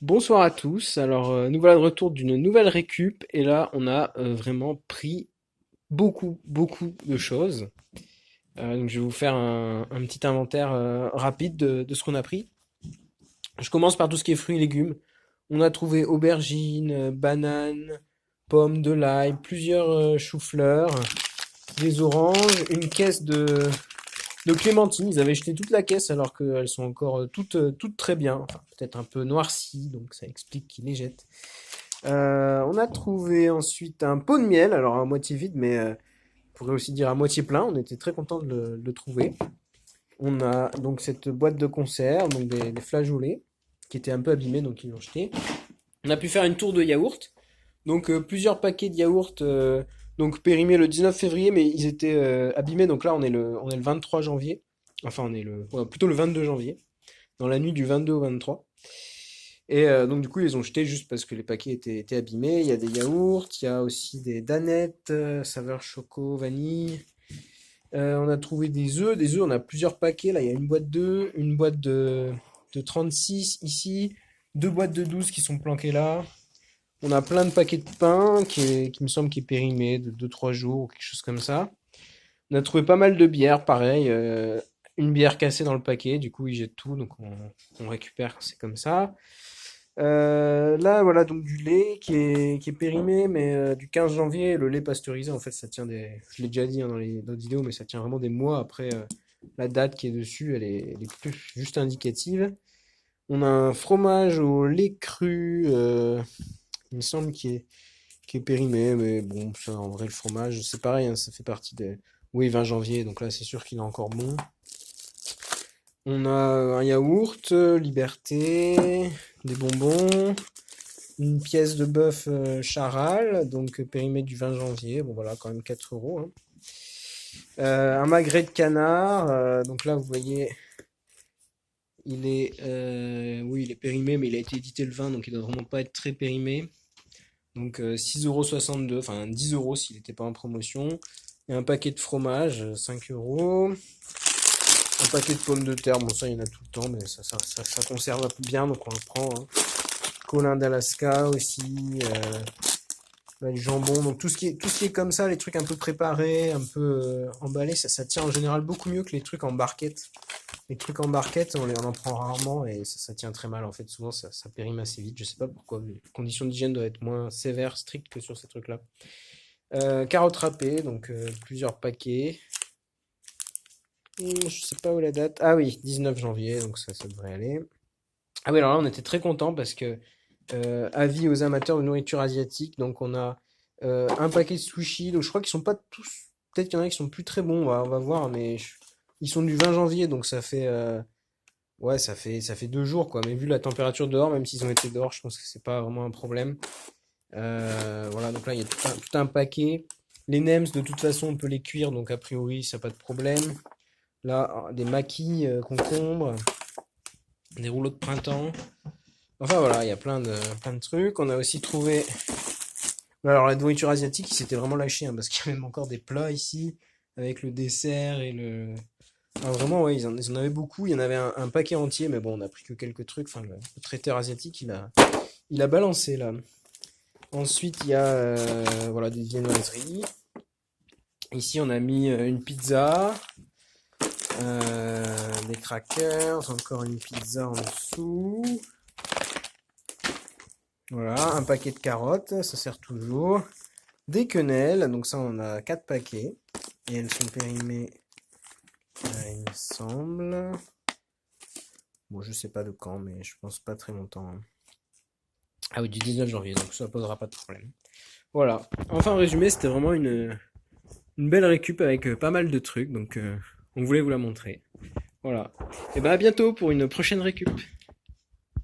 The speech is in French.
Bonsoir à tous. Alors, nous voilà de retour d'une nouvelle récup et là, on a vraiment pris beaucoup de choses. Donc, je vais vous faire un petit inventaire rapide de ce qu'on a pris. Je commence par tout ce qui est fruits et légumes. On a trouvé aubergines, bananes, pommes, de l'ail, plusieurs choux-fleurs, des oranges, une caisse de clémentines. Ils avaient jeté toute la caisse alors qu'elles sont encore toutes très bien. Enfin, peut-être un peu noircies, donc ça explique qu'ils les jettent. On a trouvé ensuite un pot de miel, alors à moitié vide, mais on pourrait aussi dire à moitié plein. On était très content de le trouver. On a donc cette boîte de conserve, donc des flageolets, qui étaient un peu abîmés, donc ils l'ont jeté. On a pu faire une tour de yaourt. Donc plusieurs paquets de yaourt, donc périmés le 19 février, mais ils étaient abîmés. Donc là, on est le 23 janvier. Enfin, ouais, plutôt le 22 janvier, dans la nuit du 22 au 23. Et donc du coup, ils les ont jetés juste parce que les paquets étaient abîmés. Il y a des yaourts, il y a aussi des danettes, saveur choco, vanille. On a trouvé des œufs, on a plusieurs paquets. Là, il y a une boîte d'œufs, une boîte de 36 ici, deux boîtes de 12 qui sont planquées là. On a plein de paquets de pain qui me semble qui est périmé de 2 3 jours ou quelque chose comme ça. On a trouvé pas mal de bières, pareil. Une bière cassée dans le paquet, du coup ils jettent tout, donc on récupère, c'est comme ça. Là, voilà, donc du lait qui est périmé, mais du 15 janvier, le lait pasteurisé, en fait, ça tient je l'ai déjà dit hein, dans les d'autres vidéos, mais ça tient vraiment des mois après la date qui est dessus, elle est plus juste indicative. On a un fromage au lait cru, il me semble, qui est périmé, mais bon, ça, en vrai, le fromage, c'est pareil, hein, ça fait partie des. Oui, 20 janvier, donc là, c'est sûr qu'il est encore bon. On a un yaourt, Liberté, des bonbons, une pièce de bœuf Charal, donc périmé du 20 janvier. Bon, voilà, quand même 4 euros, hein. Un magret de canard, donc là, vous voyez, oui, il est périmé, mais il a été édité le 20, donc il doit vraiment pas être très périmé. Donc 6,62 €, enfin 10 euros s'il n'était pas en promotion. Et un paquet de fromage, 5 euros. Un paquet de pommes de terre, bon ça il y en a tout le temps, mais ça conserve bien, donc on le prend, hein. Colin d'Alaska aussi, du jambon, donc tout ce qui est comme ça, les trucs un peu préparés, un peu emballés, ça tient en général beaucoup mieux que les trucs en barquette. Les trucs en barquette, on en prend rarement et ça tient très mal en fait. Souvent ça périme assez vite. Je sais pas pourquoi. Les conditions d'hygiène doivent être moins sévères, strictes que sur ces trucs-là. Carottes râpées, donc plusieurs paquets. Je sais pas où est la date. Ah oui, 19 janvier, donc ça devrait aller. Ah oui, alors là on était très contents parce que avis aux amateurs de nourriture asiatique, donc on a un paquet de sushis. Donc je crois qu'ils sont pas tous. Peut-être qu'il y en a qui sont plus très bons. On va voir, mais ils sont du 20 janvier, donc ça fait. Ouais, ça fait 2 jours, quoi. Mais vu la température dehors, même s'ils ont été dehors, je pense que c'est pas vraiment un problème. Voilà, donc là, il y a tout un paquet. Les nems, de toute façon, on peut les cuire, donc a priori, ça n'a pas de problème. Là, des maquis, concombres, des rouleaux de printemps. Enfin, voilà, il y a plein de trucs. On a aussi trouvé. Alors, la nourriture asiatique, ils s'étaient vraiment lâchés, hein, parce qu'il y a même encore des plats ici, avec le dessert et le. Ah, vraiment, ouais, ils en avaient beaucoup. Il y en avait un paquet entier, mais bon, on a pris que quelques trucs. Enfin, le traiteur asiatique, il a balancé là. Ensuite, il y a voilà, des viennoiseries. Ici, on a mis une pizza, des crackers, encore une pizza en dessous. Voilà, un paquet de carottes, ça sert toujours. Des quenelles, donc ça, on a 4 paquets. Et elles sont périmées, il me semble. Bon, je sais pas de quand, mais je pense pas très longtemps, hein. Ah oui, du 19 janvier, donc ça posera pas de problème. Voilà. Enfin, en résumé, c'était vraiment une belle récup avec pas mal de trucs, donc on voulait vous la montrer. Voilà. Et ben à bientôt pour une prochaine récup.